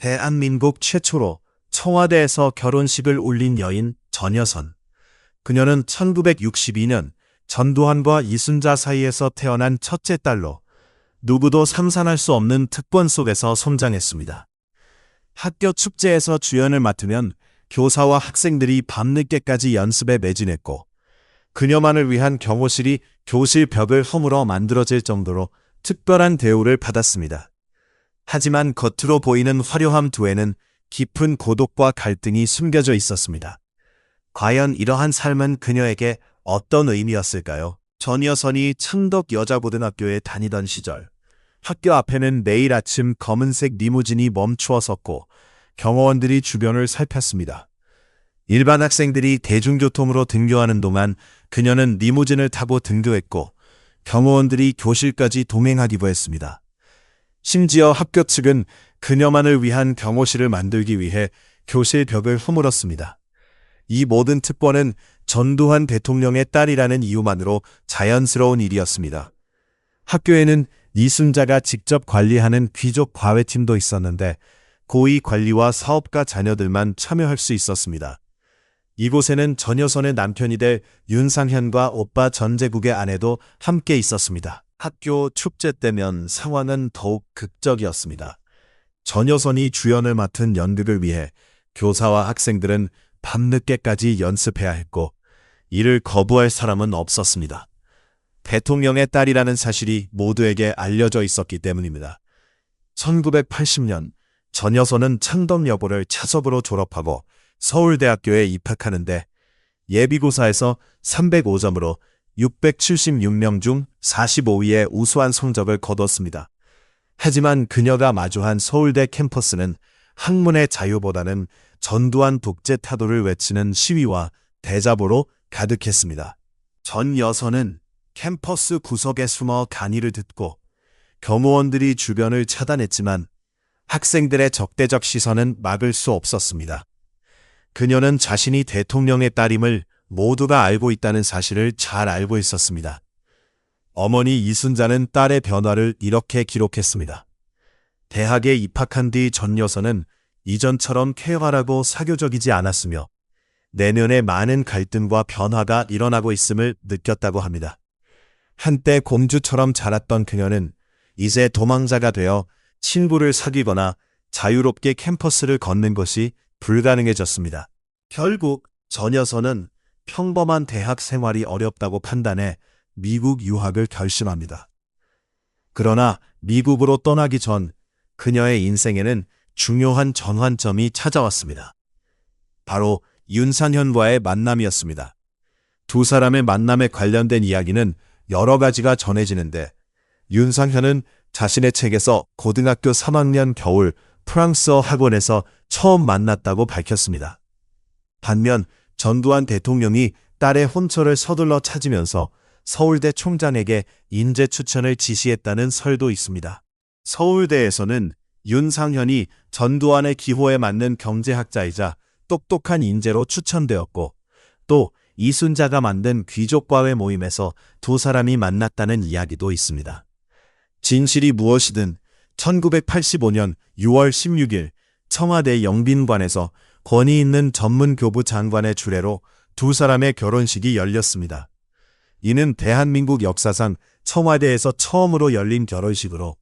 대한민국 최초로 청와대에서 결혼식을 올린 여인 전여선. 그녀는 1962년 전두환과 이순자 사이에서 태어난 첫째 딸로 누구도 상상할 수 없는 특권 속에서 성장했습니다. 학교 축제에서 주연을 맡으면 교사와 학생들이 밤늦게까지 연습에 매진했고 그녀만을 위한 경호실이 교실 벽을 허물어 만들어질 정도로 특별한 대우를 받았습니다. 하지만 겉으로 보이는 화려함 뒤에는 깊은 고독과 갈등이 숨겨져 있었습니다. 과연 이러한 삶은 그녀에게 어떤 의미였을까요? 전여선이 창덕여자고등학교에 다니던 시절, 학교 앞에는 매일 아침 검은색 리무진이 멈추어 섰고 경호원들이 주변을 살폈습니다. 일반 학생들이 대중교통으로 등교하는 동안 그녀는 리무진을 타고 등교했고 경호원들이 교실까지 동행하기도 했습니다. 심지어 학교 측은 그녀만을 위한 경호실을 만들기 위해 교실 벽을 허물었습니다. 이 모든 특권은 전두환 대통령의 딸이라는 이유만으로 자연스러운 일이었습니다. 학교에는 이순자가 직접 관리하는 귀족 과외팀도 있었는데 고위 관리와 사업가 자녀들만 참여할 수 있었습니다. 이곳에는 전여선의 남편이 될 윤상현과 오빠 전제국의 아내도 함께 있었습니다. 학교 축제 때면 상황은 더욱 극적이었습니다. 전여선이 주연을 맡은 연극을 위해 교사와 학생들은 밤늦게까지 연습해야 했고 이를 거부할 사람은 없었습니다. 대통령의 딸이라는 사실이 모두에게 알려져 있었기 때문입니다. 1980년 전여선은 창덕여고를 차sob으로 졸업하고 서울대학교에 입학하는데 예비고사에서 305점으로 676명 중 45위의 우수한 성적을 거뒀습니다. 하지만 그녀가 마주한 서울대 캠퍼스는 학문의 자유보다는 전두환 독재 타도를 외치는 시위와 대자보로 가득했습니다. 전여선은 캠퍼스 구석에 숨어 강의를 듣고 경호원들이 주변을 차단했지만 학생들의 적대적 시선은 막을 수 없었습니다. 그녀는 자신이 대통령의 딸임을 모두가 알고 있다는 사실을 잘 알고 있었습니다. 어머니 이순자는 딸의 변화를 이렇게 기록했습니다. 대학에 입학한 뒤 전여선은 이전처럼 쾌활하고 사교적이지 않았으며 내면에 많은 갈등과 변화가 일어나고 있음을 느꼈다고 합니다. 한때 공주처럼 자랐던 그녀는 이제 도망자가 되어 친구를 사귀거나 자유롭게 캠퍼스를 걷는 것이 불가능해졌습니다. 결국 전여선은 평범한 대학 생활이 어렵다고 판단해 미국 유학을 결심합니다. 그러나 미국으로 떠나기 전 그녀의 인생에는 중요한 전환점이 찾아왔습니다. 바로 윤상현과의 만남이었습니다. 두 사람의 만남에 관련된 이야기는 여러 가지가 전해지는데 윤상현은 자신의 책에서 고등학교 3학년 겨울 프랑스어 학원에서 처음 만났다고 밝혔습니다. 반면 전두환 대통령이 딸의 혼처를 서둘러 찾으면서 서울대 총장에게 인재 추천을 지시했다는 설도 있습니다. 서울대에서는 윤상현이 전두환의 기호에 맞는 경제학자이자 똑똑한 인재로 추천되었고 또 이순자가 만든 귀족과외 모임에서 두 사람이 만났다는 이야기도 있습니다. 진실이 무엇이든 1985년 6월 16일 청와대 영빈관에서 권위 있는 전문교부 장관의 주례로 두 사람의 결혼식이 열렸습니다. 이는 대한민국 역사상 청와대에서 처음으로 열린 결혼식으로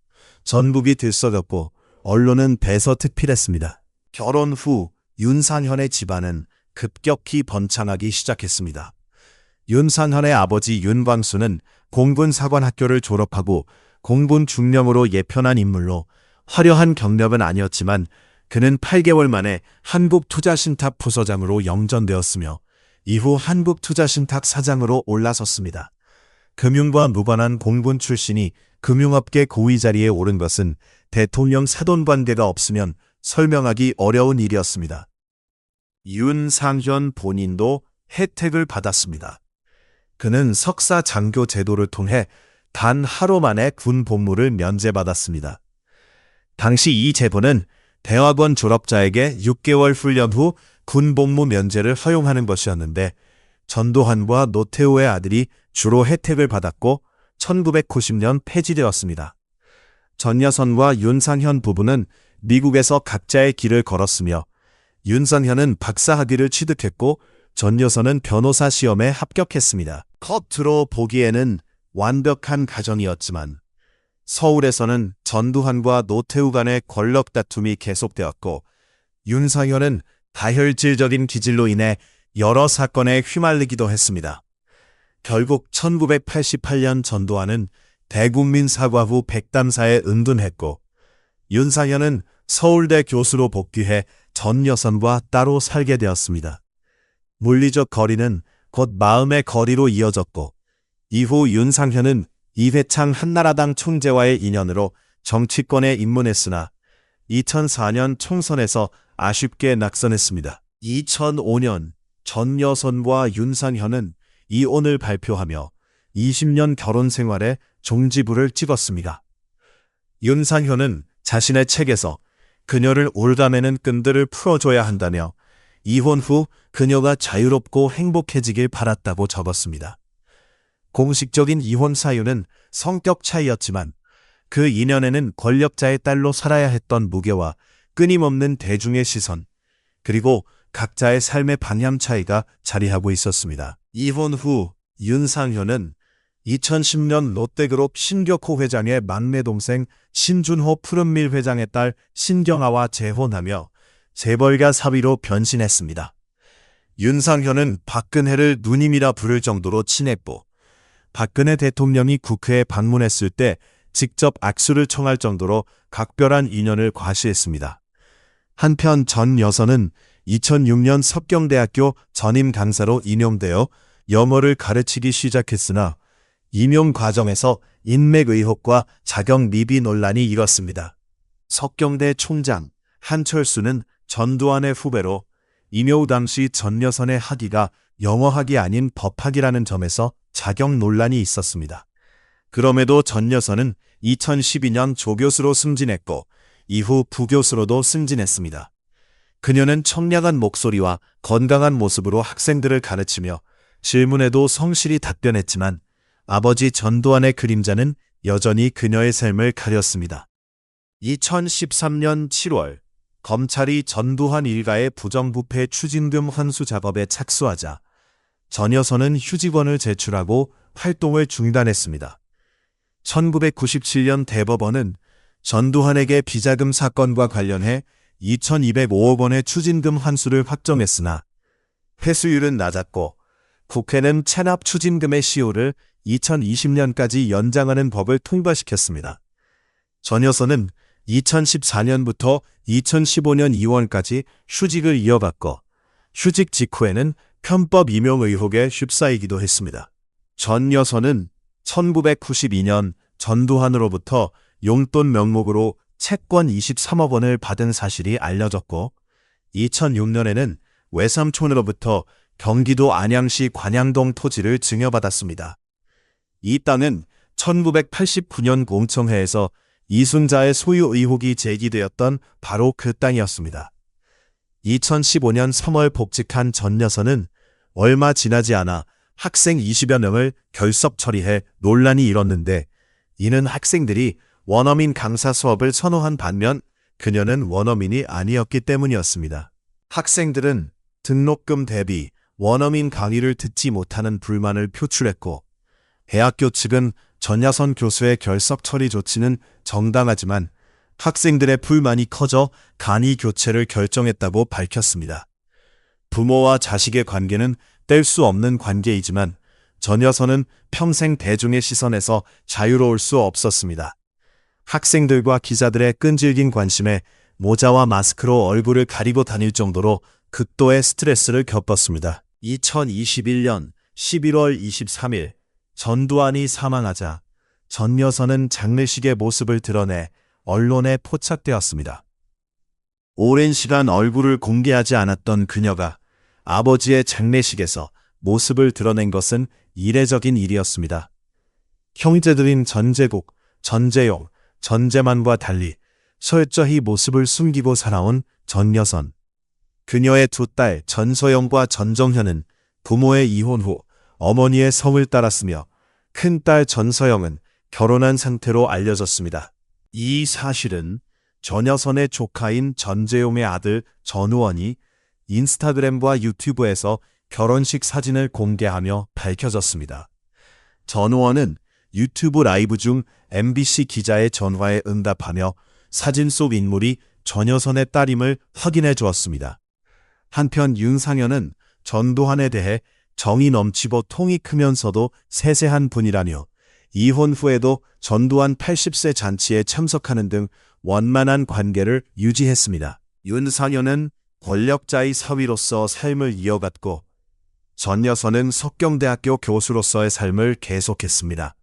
전국이 들썩였고 언론은 대서특필했습니다. 결혼 후 윤상현의 집안은 급격히 번창하기 시작했습니다. 윤상현의 아버지 윤광수는 공군사관학교를 졸업하고 공군 중령으로 예편한 인물로 화려한 경력은 아니었지만 그는 8개월 만에 한국투자신탁 부서장으로 영전되었으며 이후 한국투자신탁 사장으로 올라섰습니다. 금융과 무관한 공군 출신이 금융업계 고위 자리에 오른 것은 대통령 사돈관계가 없으면 설명하기 어려운 일이었습니다. 윤상현 본인도 혜택을 받았습니다. 그는 석사 장교 제도를 통해 단 하루 만에 군 복무를 면제받았습니다. 당시 이 제도는 대학원 졸업자에게 6개월 훈련 후 군 복무 면제를 허용하는 것이었는데 전두환과 노태우의 아들이 주로 혜택을 받았고 1990년 폐지되었습니다. 전여선과 윤상현 부부는 미국에서 각자의 길을 걸었으며 윤상현은 박사학위를 취득했고 전 여사는 변호사 시험에 합격했습니다. 겉으로 보기에는 완벽한 가정이었지만 서울에서는 전두환과 노태우 간의 권력 다툼이 계속되었고 윤상현은 다혈질적인 기질로 인해 여러 사건에 휘말리기도 했습니다. 결국 1988년 전두환은 대국민 사과 후 백담사에 은둔했고 윤상현은 서울대 교수로 복귀해 전 여선과 따로 살게 되었습니다. 물리적 거리는 곧 마음의 거리로 이어졌고 이후 윤상현은 이회창 한나라당 총재와의 인연으로 정치권에 입문했으나 2004년 총선에서 아쉽게 낙선했습니다. 2005년 전 여선과 윤상현은 이혼을 발표하며 20년 결혼 생활에 종지부를 찍었습니다. 윤상현은 자신의 책에서 그녀를 올가매는 끈들을 풀어줘야 한다며 이혼 후 그녀가 자유롭고 행복해지길 바랐다고 적었습니다. 공식적인 이혼 사유는 성격 차이였지만 그 인연에는 권력자의 딸로 살아야 했던 무게와 끊임없는 대중의 시선, 그리고 각자의 삶의 방향 차이가 자리하고 있었습니다. 이혼 후 윤상현은 2010년 롯데그룹 신격호 회장의 막내 동생 신준호 푸른밀 회장의 딸 신경아와 재혼하며 재벌가 사위로 변신했습니다. 윤상현은 박근혜를 누님이라 부를 정도로 친했고 박근혜 대통령이 국회에 방문했을 때 직접 악수를 청할 정도로 각별한 인연을 과시했습니다. 한편 전 여선은 2006년 석경대학교 전임 강사로 임용되어 영어를 가르치기 시작했으나 임용 과정에서 인맥 의혹과 자격 미비 논란이 일었습니다. 석경대 총장 한철수는 전두환의 후배로 임용 당시 전 여선의 학위가 영어학이 아닌 법학이라는 점에서 자격 논란이 있었습니다. 그럼에도 전 여선은 2012년 조교수로 승진했고 이후 부교수로도 승진했습니다. 그녀는 청량한 목소리와 건강한 모습으로 학생들을 가르치며 질문에도 성실히 답변했지만 아버지 전두환의 그림자는 여전히 그녀의 삶을 가렸습니다. 2013년 7월 검찰이 전두환 일가의 부정부패 추징금 환수 작업에 착수하자 전 여선은 휴직원을 제출하고 활동을 중단했습니다. 1997년 대법원은 전두환에게 비자금 사건과 관련해 2,205억 원의 추징금 환수를 확정했으나 회수율은 낮았고 국회는 체납 추징금의 시효를 2020년까지 연장하는 법을 통과시켰습니다. 전 여선은 2014년부터 2015년 2월까지 휴직을 이어갔고 휴직 직후에는 편법 임용 의혹에 휩싸이기도 했습니다. 전 여선은 1992년 전두환으로부터 용돈 명목으로 채권 23억 원을 받은 사실이 알려졌고 2006년에는 외삼촌으로부터 경기도 안양시 관양동 토지를 증여받았습니다. 이 땅은 1989년 공청회에서 이순자의 소유 의혹이 제기되었던 바로 그 땅이었습니다. 2015년 3월 복직한 전 여선은 얼마 지나지 않아 학생 20여 명을 결석 처리해 논란이 일었는데 이는 학생들이 원어민 강사 수업을 선호한 반면 그녀는 원어민이 아니었기 때문이었습니다. 학생들은 등록금 대비 원어민 강의를 듣지 못하는 불만을 표출했고 대학교 측은 전야선 교수의 결석 처리 조치는 정당하지만 학생들의 불만이 커져 강의 교체를 결정했다고 밝혔습니다. 부모와 자식의 관계는 뗄 수 없는 관계이지만 전 여선은 평생 대중의 시선에서 자유로울 수 없었습니다. 학생들과 기자들의 끈질긴 관심에 모자와 마스크로 얼굴을 가리고 다닐 정도로 극도의 스트레스를 겪었습니다. 2021년 11월 23일 전두환이 사망하자 전 여선은 장례식의 모습을 드러내 언론에 포착되었습니다. 오랜 시간 얼굴을 공개하지 않았던 그녀가 아버지의 장례식에서 모습을 드러낸 것은 이례적인 일이었습니다. 형제들인 전제국, 전재용, 전재만과 달리 철저히 모습을 숨기고 살아온 전 여선. 그녀의 두 딸 전소영과 전정현은 부모의 이혼 후 어머니의 성을 따랐으며 큰딸 전서영은 결혼한 상태로 알려졌습니다. 이 사실은 전여선의 조카인 전재용의 아들 전우원이 인스타그램과 유튜브에서 결혼식 사진을 공개하며 밝혀졌습니다. 전우원은 유튜브 라이브 중 MBC 기자의 전화에 응답하며 사진 속 인물이 전여선의 딸임을 확인해 주었습니다. 한편 윤상현은 전두환에 대해 정이 넘치고 통이 크면서도 세세한 분이라며 이혼 후에도 전두환 80세 잔치에 참석하는 등 원만한 관계를 유지했습니다. 윤상현은 권력자의 사위로서 삶을 이어갔고 전여선은 석경대학교 교수로서의 삶을 계속했습니다.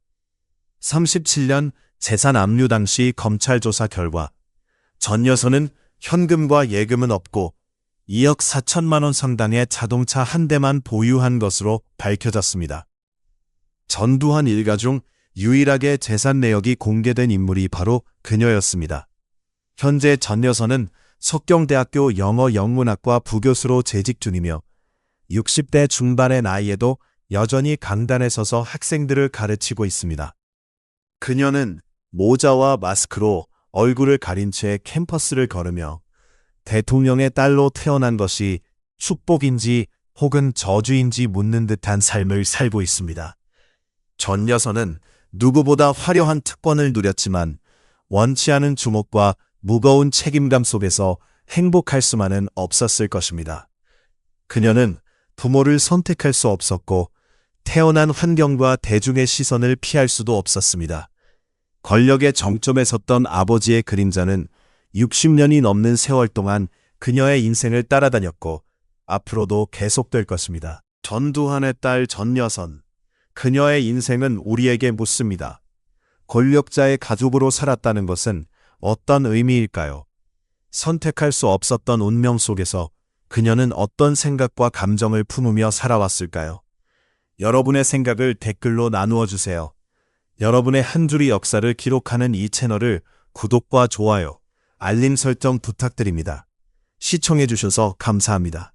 37년 재산 압류 당시 검찰 조사 결과 전여선은 현금과 예금은 없고 2억 4천만 원 상당의 자동차 한 대만 보유한 것으로 밝혀졌습니다. 전두환 일가 중 유일하게 재산 내역이 공개된 인물이 바로 그녀였습니다. 현재 전여선은 석경대학교 영어-영문학과 부교수로 재직 중이며 60대 중반의 나이에도 여전히 강단에 서서 학생들을 가르치고 있습니다. 그녀는 모자와 마스크로 얼굴을 가린 채 캠퍼스를 걸으며 대통령의 딸로 태어난 것이 축복인지 혹은 저주인지 묻는 듯한 삶을 살고 있습니다. 전여선은 누구보다 화려한 특권을 누렸지만 원치 않은 주목과 무거운 책임감 속에서 행복할 수만은 없었을 것입니다. 그녀는 부모를 선택할 수 없었고 태어난 환경과 대중의 시선을 피할 수도 없었습니다. 권력의 정점에 섰던 아버지의 그림자는 60년이 넘는 세월 동안 그녀의 인생을 따라다녔고 앞으로도 계속될 것입니다. 전두환의 딸 전여선. 그녀의 인생은 우리에게 묻습니다. 권력자의 가족으로 살았다는 것은 어떤 의미일까요? 선택할 수 없었던 운명 속에서 그녀는 어떤 생각과 감정을 품으며 살아왔을까요? 여러분의 생각을 댓글로 나누어 주세요. 여러분의 한 줄의 역사를 기록하는 이 채널을 구독과 좋아요, 알림 설정 부탁드립니다. 시청해 주셔서 감사합니다.